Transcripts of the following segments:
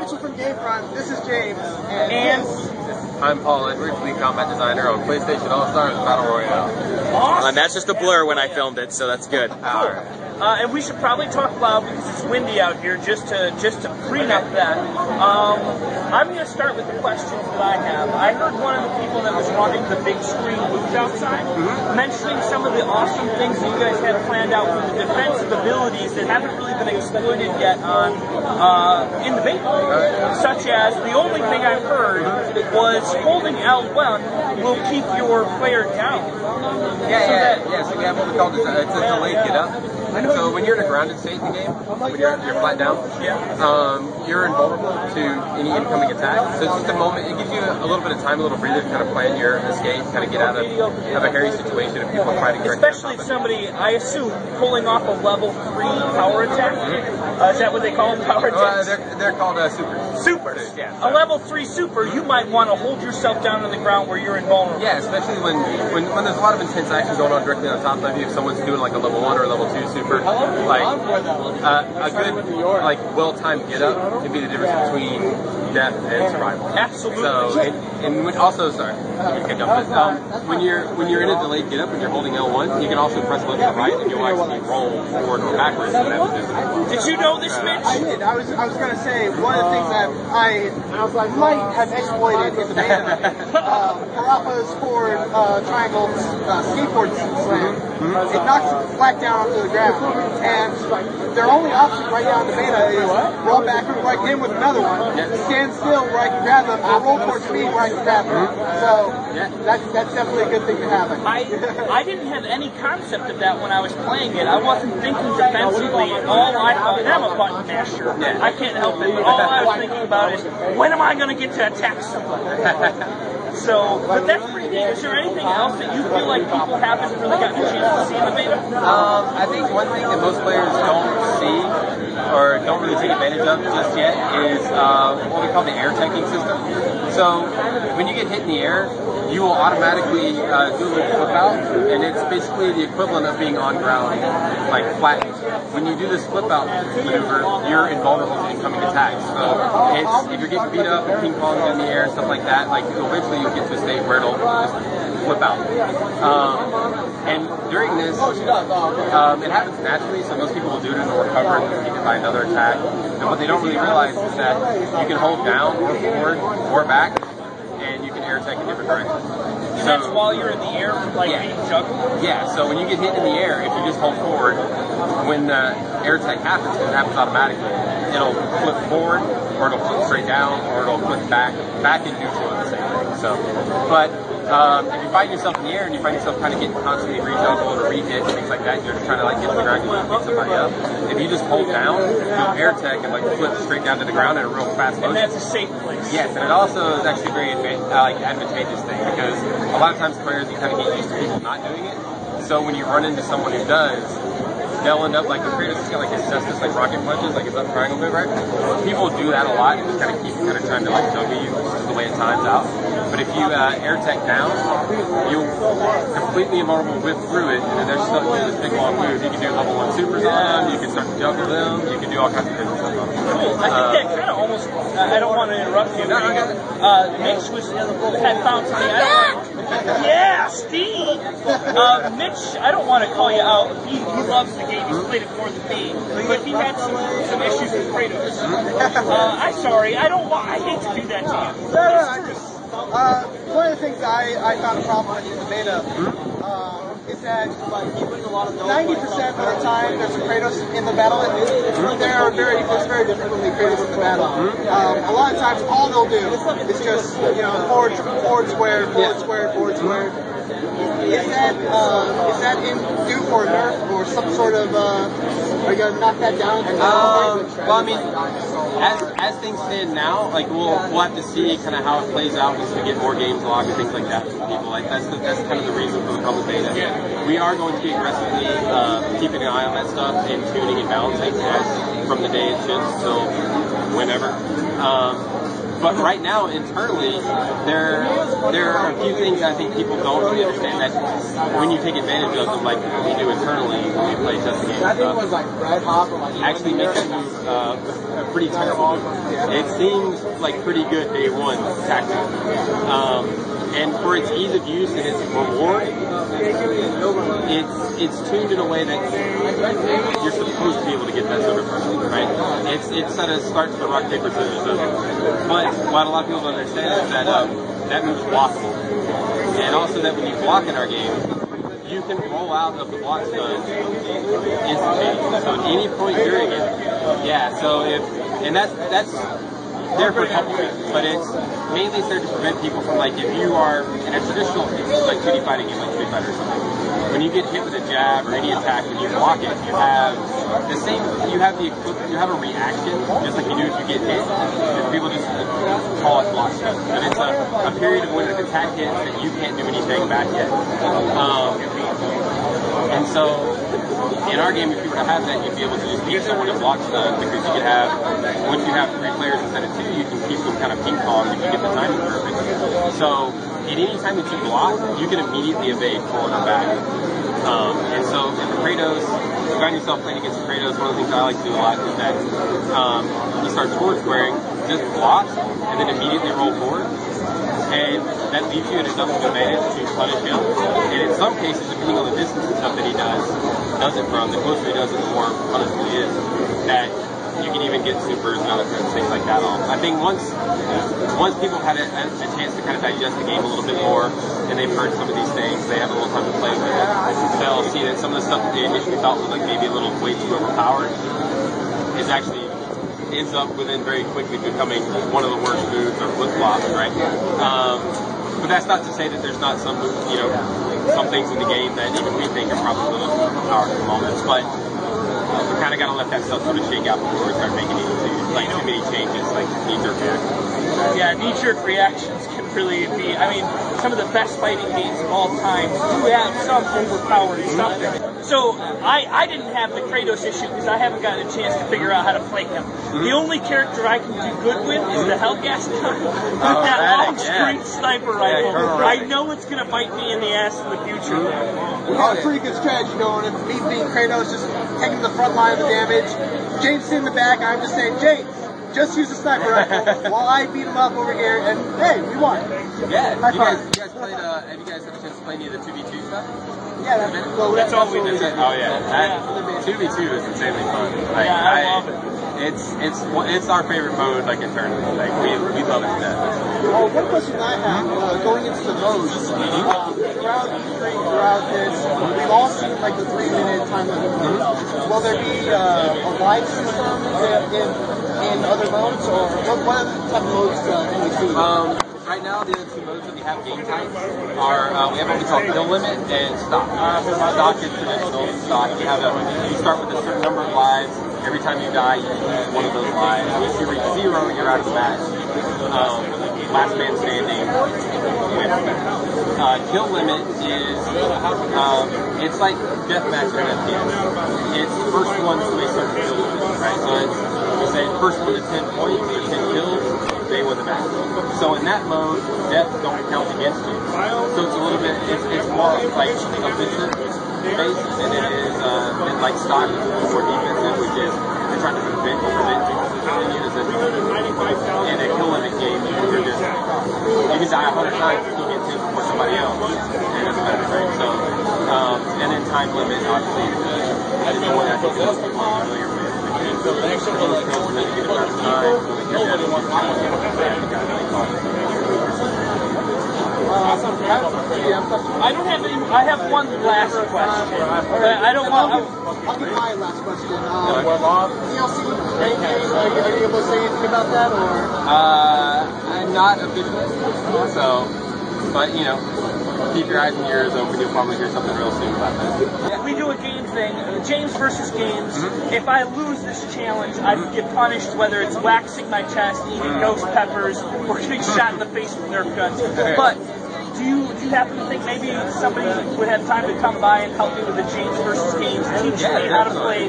Mitchell from Gamefront. This is James. And I'm Paul Edwards, lead combat designer on Playstaion All-Stars Battle Royale. Awesome. And that's just a blur when I filmed it, so that's good. Alright. And we should probably talk loud because it's windy out here, just to prenup that. I'm going to start with the questions that I have. I heard one of the people that was running the big screen booth outside mentioning some of the awesome things that you guys had planned out for the defensive abilities that haven't really been exploited yet on in the beta. Such as, the only thing I've heard was holding L1 will keep your player down. So we have what we call it's a delayed get up. So when you're in a grounded state in the game, when you're flat down, you're invulnerable to any incoming attack. So it's just a moment, it gives you a little bit of time, a little breather to kind of plan your escape, kind of get out of a hairy situation if people are fighting directly. Especially if somebody, I assume, pulling off a level 3 power attack. Is that what they call them, power attacks? They're called supers. Supers. Yeah. A level 3 super, you might want to hold yourself down on the ground where you're invulnerable. Yeah, especially when there's a lot of intense action going on directly on top of you. If someone's doing like a level 1 or a level 2 super, like a good, like well-timed get up can be the difference between death and survival. Absolutely. So, and also, sorry, when you're in a delayed get up and you're holding L1, you can also press left or right, and you'll actually roll forward or backwards. Did you know this, Mitch? I did. I was going to say one of the things that I might have exploited in the beta. Parappa's forward triangle skateboard slam. It knocks the flat down onto the ground, and their only option right now in the beta is roll back where I can hit him with another one, stand still where I can grab them, or roll towards me where I can grab them. So that's definitely a good thing to have. I didn't have any concept of that when I was playing it. I wasn't thinking defensively. All I thought, I'm a button masher. I can't help it. But all I was thinking about is, when am I going to get to attack somebody? So, but that's pretty neat. Is there anything else that you feel like people haven't really gotten a chance to see in the beta? I think one thing that most players don't see or don't really take advantage of just yet is what we call the air teching system. So when you get hit in the air, you will automatically do a little flip out, and it's basically the equivalent of being on ground, like flattened. When you do this flip out maneuver, you're invulnerable to incoming attacks. So if you're getting beat up and ping pong in the air and stuff like that, like eventually you'll get to a state where it'll just flip out. And during this, it happens naturally, so most people will do it and recover and get hit by another attack. And what they don't really realize is that you can hold down or forward or back, and you can air attack in different directions. And that's while you're in the air, like being juggled? Yeah, so when you get hit in the air, if you just hold forward, when air attack happens, because it happens automatically, it'll flip forward, or it'll flip straight down, or it'll flip back and neutral in the same thing. So, but if you find yourself in the air and you find yourself kind of getting constantly re-juggled or re-hit and things like that, you're just trying to like get to the ground and pick somebody up. If you just hold down, you'll air tech and like flip straight down to the ground in a real fast motion. And that's a safe place. Yes, and it also is actually a very advantageous thing because a lot of times players, you kind of get used to people not doing it. So when you run into someone who does, they'll end up like the creators just got like his justice, like rocket punches, like his up triangle move, right? People do that a lot and just kind of keep trying to like juggle you, which is the way it times out. But if you air tech down, you'll completely invulnerable whip through it, and then they're stuck doing this big long move. You can do level 1 supers on them, you can start to juggle them, you can do all kinds of crazy stuff on them. Cool. I think that kind of almost, I don't want to interrupt you. No, Mitch had found something. Yeah, Steve! Mitch, I don't want to call you out. He loves the game. He's played it more than me. But he had some issues with Kratos. I'm sorry. I hate to do that to you. No. One of the things I found a problem with in the beta is that 90% of the time there's a Kratos in the battle. It's very different when the Kratos in the battle. A lot of times all they'll do is just forward square, forward square, forward square. Is that in due for nerf or some sort of are you gonna knock that down? Well, I mean, as things stand now, like we'll have to see kind of how it plays out as we get more games logged and things like that from people. Like that's kind of the reason for the public beta. We are going to be aggressively keeping an eye on that stuff and tuning and balancing from the day it ships till whenever. But right now, internally, there are a few things I think people don't really understand that when you take advantage of them, like we do internally when we play just games, actually makes it move a pretty terrible move. It seems like pretty good day one tactic. And for its ease of use and its reward, it's tuned in a way that you're supposed to be able to get that sort of person, right? It sort of starts the rock, paper, scissors, doesn't it? But what a lot of people don't understand is that that move's blockable. And also that when you block in our game, you can roll out of the block stun instantaneously. So at any point during it, and that's there for a couple reasons, but it's mainly there to prevent people from, like, if you are in a traditional, like 2D fighting game, like Street Fighter or something, when you get hit with a jab or any attack, when you block it, you have a reaction, just like you do if you get hit. People just call it block stun, but it's a period of when an attack hits that you can't do anything back yet. And so, in our game, if you were to have that, you'd be able to just beat someone in block stun, because you could have, once you have 3 players instead of 2, you can keep them kind of ping pong if you get the timing perfect. So, at any time that you block, you can immediately evade forward or back. And so, if a Kratos, if you find yourself playing against a Kratos, one of the things I like to do a lot is that you start forward squaring, just block, and then immediately roll forward. And that leaves you in a double advantage to punish him. And in some cases, depending on the distance and stuff that he does it from, the closer he does it, the more punishable he is. That you can even get supers and other things like that off. I think once people have had a chance to kind of digest the game a little bit more, and they've heard some of these things, they have a little time to play with it, they'll see that some of the stuff that they initially thought was like maybe a little way too overpowered is actually ends up within very quickly becoming one of the worst moves or flip-flops, right? But that's not to say that there's not some, some things in the game that even we think are probably a little overpowered moments, but we kind of got to let that stuff sort of shake out before we start making too many changes, like knee-jerk reactions. Yeah, knee-jerk reactions can really be, some of the best fighting games of all time do have some overpowered stuff in it. So, I didn't have the Kratos issue because I haven't gotten a chance to figure out how to fight him. The only character I can do good with is the Hellgas gun with that long-screen sniper rifle. I know it's going to bite me in the ass in the future. We got a pretty good strategy going, and me being Kratos, just taking the front line of the damage. James in the back, I'm just saying, James, just use the sniper rifle while I beat him up over here, and hey, we won. Yeah, have you guys had a chance to play any of the 2v2 stuff? Yeah, that's all we did. Oh yeah, 2v2 is insanely fun. Like, I love it. It's our favorite mode, like internally. Like we love it to death. One question I have, going into the modes, throughout this, we've all seen like the 3-minute time limit. Will there be a live system in other modes, or what other type of modes can we see? Right now, the other 2 modes that we have game types are, we have what we call kill limit and stock. Stock is traditional stock. You start with a certain number of lives. Every time you die, you lose one of those lives. Once you reach 0, you're out of the match. Last man standing wins. Kill limit is, it's like deathmatch in FPS. It's first one to a certain kill limit, right? So it's, you say first one to 10 points or 10 kills, they win the match. So in that mode, deaths don't count against you. So it's a little bit, it's more like offensive based than it is, like stock, which is more defensive, which is they're trying to prevent you from units. In a kill limit game, you can die 100 times and still get 10 before somebody else. And that's better, right? So, and then time limit, obviously, that is the one I think most people are familiar with. I don't have any. I have one last question. I don't want. I'll give my last question. DLC, are you able to say anything about that, or? I'm not officially, so, but keep your eyes and ears open. You'll probably hear something real soon about that. We do a game thing, James versus Games. If I lose this challenge, I get punished, whether it's waxing my chest, eating ghost peppers, or getting shot in the face with Nerf guns. But do you happen to think maybe somebody would have time to come by and help me with the James versus Games, teach me how to play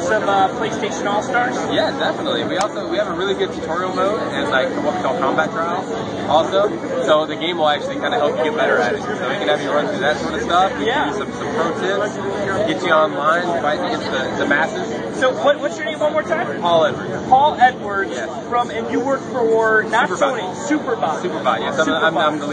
some PlayStation All-Stars? Yeah, definitely. We have a really good tutorial mode and like what we call combat trials also. So the game will actually kind of help you get better at it. So we can have you run through that sort of stuff. We can give you some pro tips, get you online, fighting against the masses. So what's your name one more time? Paul Edwards. Paul Edwards from, and you work for not Superbot. Sony, Superbot. Superbot, yes. I'm the lead